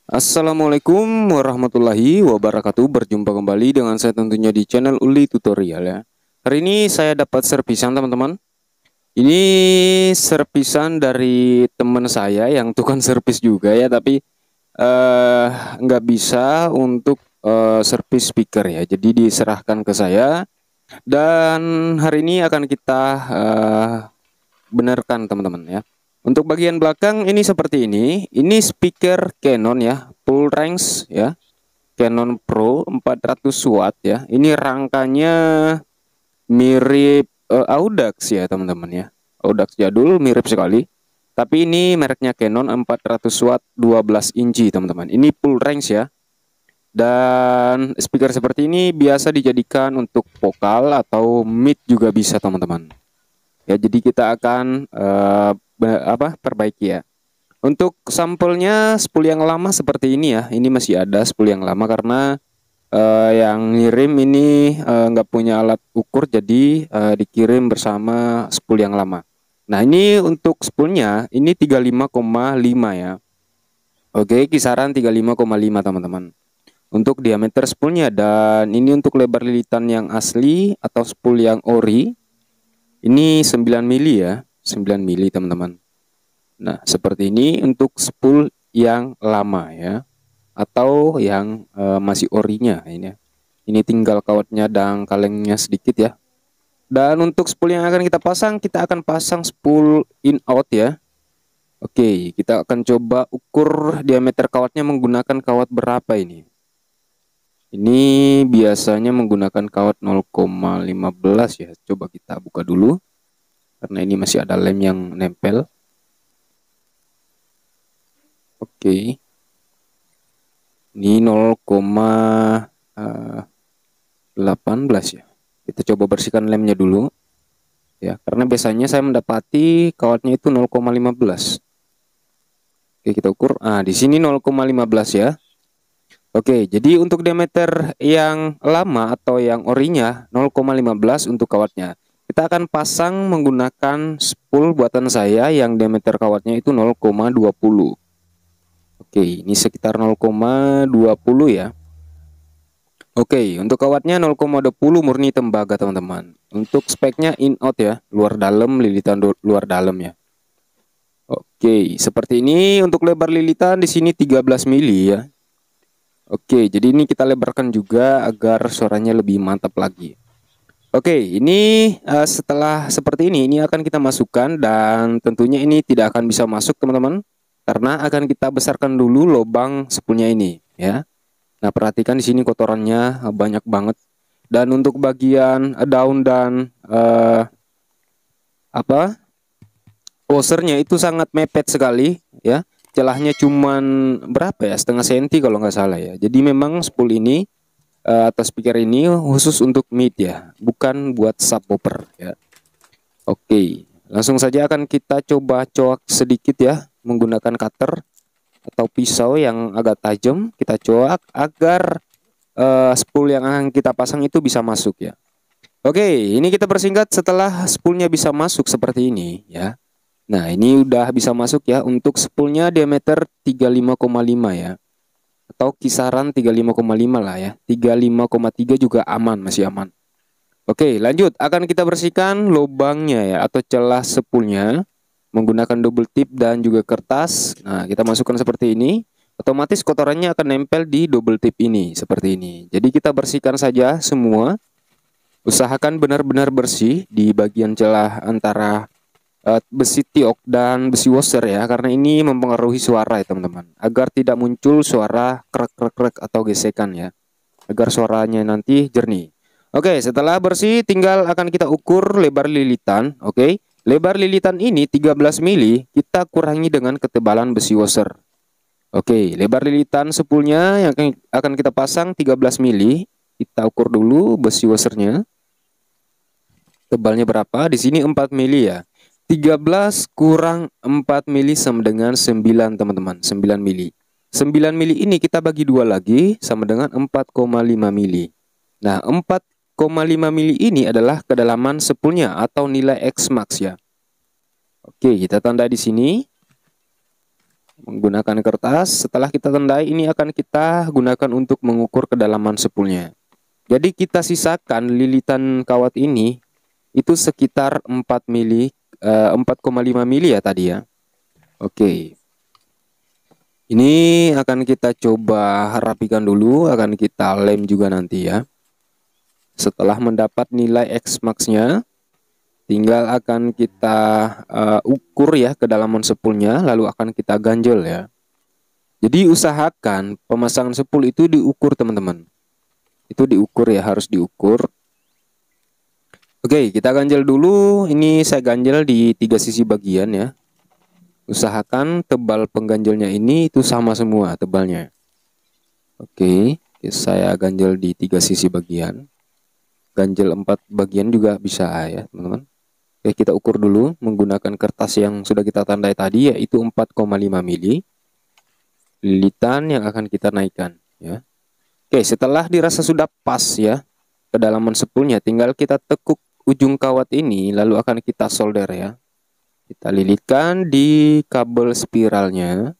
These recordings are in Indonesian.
Assalamualaikum warahmatullahi wabarakatuh. Berjumpa kembali dengan saya tentunya di channel Uli Tutorial ya. Hari ini saya dapat servisan teman-teman. Ini servisan dari teman saya yang tukang servis juga ya, tapi eh, nggak bisa untuk servis speaker ya. Jadi diserahkan ke saya dan hari ini akan kita benarkan teman-teman ya. Untuk bagian belakang ini seperti ini. Ini speaker Canon ya, full range ya. Canon Pro 400 watt ya. Ini rangkanya mirip Audax ya teman-teman ya. Audax jadul mirip sekali. Tapi ini mereknya Canon 400 watt 12 inci teman-teman. Ini full range ya. Dan speaker seperti ini biasa dijadikan untuk vokal atau mid juga bisa teman-teman. Ya, jadi kita akan perbaiki ya. Untuk sampelnya spool yang lama seperti ini ya. Ini masih ada spool yang lama karena yang ngirim ini nggak punya alat ukur, jadi dikirim bersama spool yang lama. Nah, ini untuk spoolnya ini 35,5 ya. Oke, kisaran 35,5 teman-teman. Untuk diameter spoolnya, dan ini untuk lebar lilitan yang asli atau spool yang ori. Ini 9 mili ya, 9 mili teman-teman. Nah, seperti ini untuk spool yang lama ya, atau yang masih orinya ini. Ini tinggal kawatnya dan kalengnya sedikit ya. Dan untuk spool yang akan kita pasang, kita akan pasang spool in out ya. Oke, kita akan coba ukur diameter kawatnya menggunakan kawat berapa ini. Ini biasanya menggunakan kawat 0,15 ya. Coba kita buka dulu karena ini masih ada lem yang nempel. Oke. Ini 0,18 ya. Kita coba bersihkan lemnya dulu. Ya, karena biasanya saya mendapati kawatnya itu 0,15. Oke, kita ukur. Ah, di sini 0,15 ya. Oke, jadi untuk diameter yang lama atau yang orinya 0,15 untuk kawatnya. Kita akan pasang menggunakan spool buatan saya yang diameter kawatnya itu 0,20. Oke, ini sekitar 0,20 ya. Oke, untuk kawatnya 0,20 murni tembaga teman-teman. Untuk speknya in out ya, luar dalam, lilitan luar dalam ya. Oke, seperti ini. Untuk lebar lilitan di sini 13 mili ya. Oke, jadi ini kita lebarkan juga agar suaranya lebih mantap lagi. Oke, ini setelah seperti ini akan kita masukkan, dan tentunya ini tidak akan bisa masuk teman-teman, karena akan kita besarkan dulu lubang spoolnya ini ya. Nah, perhatikan di sini kotorannya banyak banget. Dan untuk bagian daun dan washernya itu sangat mepet sekali ya. Celahnya cuman berapa ya, setengah senti kalau nggak salah ya. Jadi memang spool ini atau speaker ini khusus untuk mid ya, bukan buat subwoofer ya. Oke, langsung saja akan kita coba coak sedikit ya, menggunakan cutter atau pisau yang agak tajam. Kita coak agar spool yang akan kita pasang itu bisa masuk ya. Oke, ini kita persingkat. Setelah spoolnya bisa masuk seperti ini ya. Nah, ini udah bisa masuk ya. Untuk spoolnya diameter 35,5 ya, atau kisaran 35,5 lah ya. 35,3 juga aman, masih aman. Oke, lanjut. Akan kita bersihkan lubangnya ya, atau celah spoolnya menggunakan double tip dan juga kertas. Nah, kita masukkan seperti ini. Otomatis kotorannya akan nempel di double tip ini seperti ini. Jadi kita bersihkan saja semua. Usahakan benar-benar bersih di bagian celah antara besi tiok dan besi washer ya, karena ini mempengaruhi suara ya teman-teman, agar tidak muncul suara krek-krek atau gesekan ya, agar suaranya nanti jernih. Oke, setelah bersih tinggal akan kita ukur lebar lilitan. Oke, lebar lilitan ini 13 mili, kita kurangi dengan ketebalan besi washer. Oke, lebar lilitan spoolnya yang akan kita pasang 13 mili, kita ukur dulu besi washernya. Tebalnya berapa? Di sini 4 mili ya. 13 kurang 4 mili sama dengan 9 teman-teman, 9 mili. 9 mili ini kita bagi dua lagi sama dengan 4,5 mili. Nah, 4,5 mili ini adalah kedalaman spoolnya atau nilai X max ya. Oke, kita tanda di sini. menggunakan kertas. Setelah kita tandai, ini akan kita gunakan untuk mengukur kedalaman spoolnya. Jadi kita sisakan lilitan kawat ini itu sekitar 4,5 mili ya tadi ya. Oke. Ini akan kita coba rapikan dulu, akan kita lem juga nanti ya. Setelah mendapat nilai X max-nya, tinggal akan kita ukur ya kedalaman spoolnya, lalu akan kita ganjel ya. Jadi usahakan pemasangan spool itu diukur teman-teman. Itu diukur ya, harus diukur. Oke, kita ganjel dulu. Ini saya ganjel di 3 sisi bagian ya. Usahakan tebal pengganjelnya ini itu sama semua tebalnya. Oke, saya ganjel di 3 sisi bagian. Ganjel 4 bagian juga bisa ya teman-teman. Oke, kita ukur dulu menggunakan kertas yang sudah kita tandai tadi, yaitu 4,5 mili lilitan yang akan kita naikkan ya. Oke, setelah dirasa sudah pas ya kedalaman spoolnya, tinggal kita tekuk ujung kawat ini, lalu akan kita solder ya. Kita lilitkan di kabel spiralnya.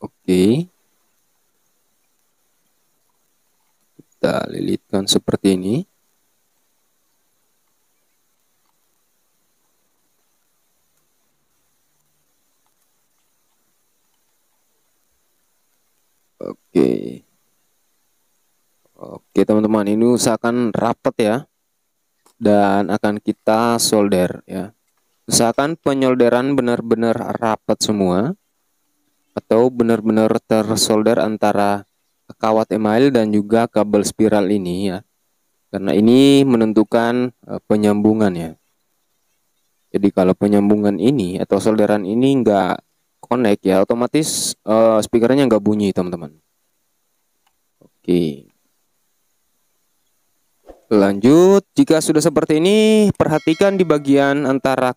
Oke. Kita lilitkan seperti ini. Oke. Oke teman-teman, ini usahakan rapat ya. Dan akan kita solder ya. Usahakan penyolderan benar-benar rapat semua, atau benar-benar tersolder antara kawat email dan juga kabel spiral ini ya. Karena ini menentukan penyambungan ya. Jadi kalau penyambungan ini atau solderan ini nggak connect ya, otomatis speakernya nggak bunyi teman-teman. Oke. Lanjut, jika sudah seperti ini, perhatikan di bagian antara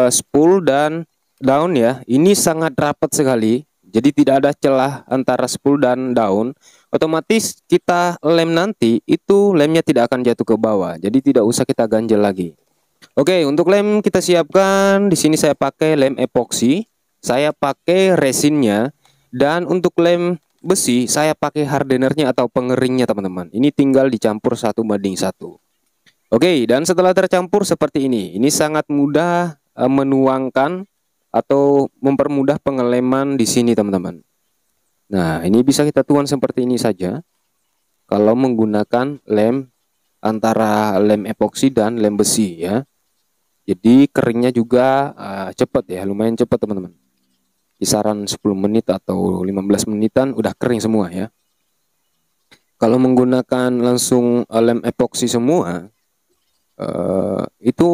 spool dan daun ya. Ini sangat rapat sekali, jadi tidak ada celah antara spool dan daun. Otomatis kita lem nanti, itu lemnya tidak akan jatuh ke bawah, jadi tidak usah kita ganjel lagi. Oke, untuk lem kita siapkan. Di sini saya pakai lem epoksi, saya pakai resinnya, dan untuk lem besi saya pakai hardenernya atau pengeringnya teman-teman. Ini tinggal dicampur 1:1. Oke, dan setelah tercampur seperti ini sangat mudah menuangkan atau mempermudah pengeleman di sini teman-teman. Nah, ini bisa kita tuang seperti ini saja kalau menggunakan lem antara lem epoksi dan lem besi ya. Jadi keringnya juga cepat ya, lumayan cepat teman-teman. Kisaran 10 menit atau 15 menitan udah kering semua ya. Kalau menggunakan langsung lem epoksi semua, itu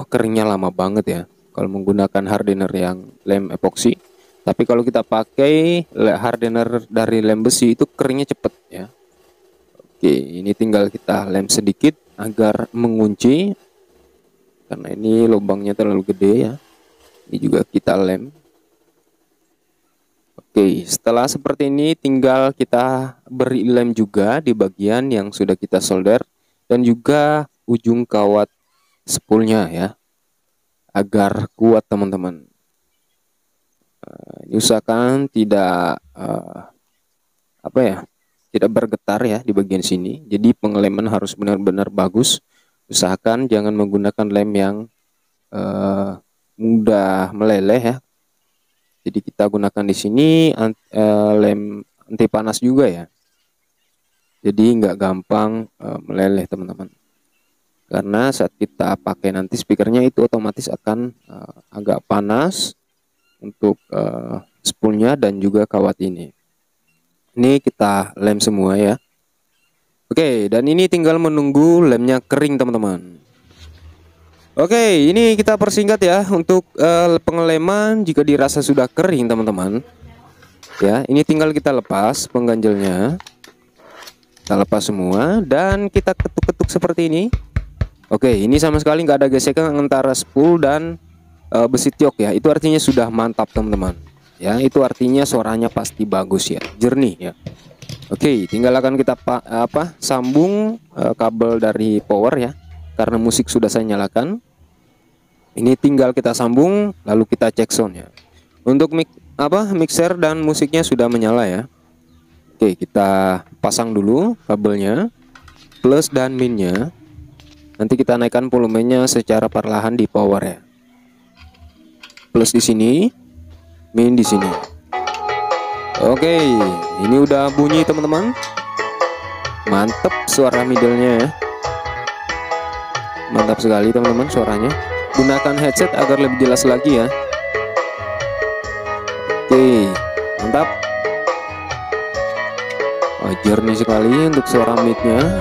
keringnya lama banget ya kalau menggunakan hardener yang lem epoksi. Tapi kalau kita pakai hardener dari lem besi itu keringnya cepet ya. Oke, ini tinggal kita lem sedikit agar mengunci, karena ini lubangnya terlalu gede ya. Ini juga kita lem. Oke, setelah seperti ini tinggal kita beri lem juga di bagian yang sudah kita solder dan juga ujung kawat spoolnya ya, agar kuat teman-teman. Usahakan tidak tidak bergetar ya di bagian sini. Jadi pengeleman harus benar-benar bagus. Usahakan jangan menggunakan lem yang mudah meleleh ya. Jadi kita gunakan di sini lem anti panas juga ya. Jadi nggak gampang meleleh teman-teman. Karena saat kita pakai nanti speakernya itu otomatis akan agak panas untuk spoolnya dan juga kawat ini. Ini kita lem semua ya. Oke, dan ini tinggal menunggu lemnya kering teman-teman. Oke, ini kita persingkat ya untuk pengeleman. Jika dirasa sudah kering teman-teman ya, ini tinggal kita lepas pengganjelnya. Kita lepas semua dan kita ketuk-ketuk seperti ini. Oke, ini sama sekali nggak ada gesekan antara spool dan besi tiok ya. Itu artinya sudah mantap teman-teman ya. Itu artinya suaranya pasti bagus ya, jernih ya. Oke, tinggal akan kita sambung kabel dari power ya, karena musik sudah saya nyalakan. Ini tinggal kita sambung lalu kita cek soundnya. Untuk mixer dan musiknya sudah menyala ya. Oke, kita pasang dulu kabelnya, plus dan minnya. Nanti kita naikkan volumenya secara perlahan di power ya. Plus di sini, min di sini. Oke, ini udah bunyi teman-teman. Mantap suara middle-nya ya. Mantap sekali teman-teman suaranya. Gunakan headset agar lebih jelas lagi ya. Oke, mantap. Oh, jernih sekali untuk suara mid-nya.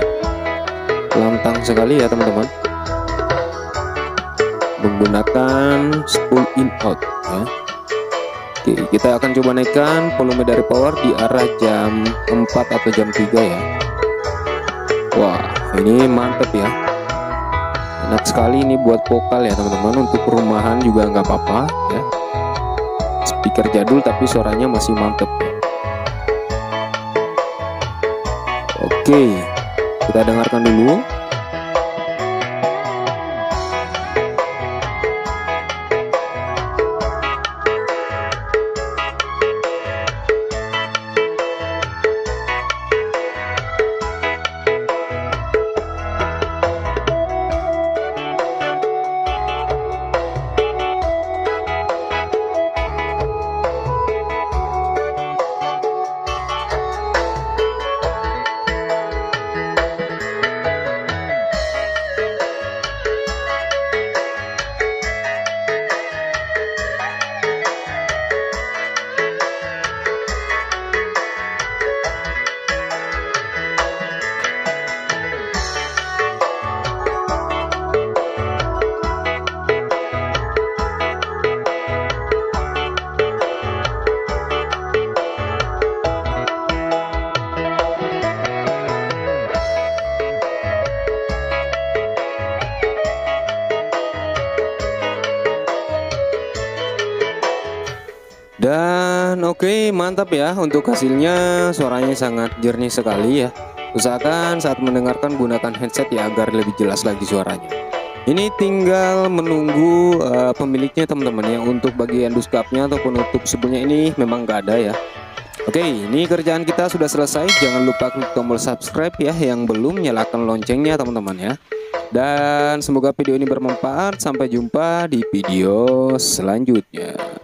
Lantang sekali ya teman-teman. Menggunakan spool in out ya. Oke, kita akan coba naikkan volume dari power di arah jam 4 atau jam 3 ya. Wah, ini mantep ya. Enak sekali ini buat vokal ya teman-teman. Untuk perumahan juga nggak apa-apa ya. Speaker jadul tapi suaranya masih mantep ya. Oke, kita dengarkan dulu. Dan oke, mantap ya untuk hasilnya. Suaranya sangat jernih sekali ya. Usahakan saat mendengarkan gunakan headset ya agar lebih jelas lagi suaranya. Ini tinggal menunggu pemiliknya teman-teman ya. Untuk bagian duskapnya atau penutup spoolnya ini memang nggak ada ya. Oke, ini kerjaan kita sudah selesai. Jangan lupa klik tombol subscribe ya. Yang belum, nyalakan loncengnya teman-teman ya. Dan semoga video ini bermanfaat. Sampai jumpa di video selanjutnya.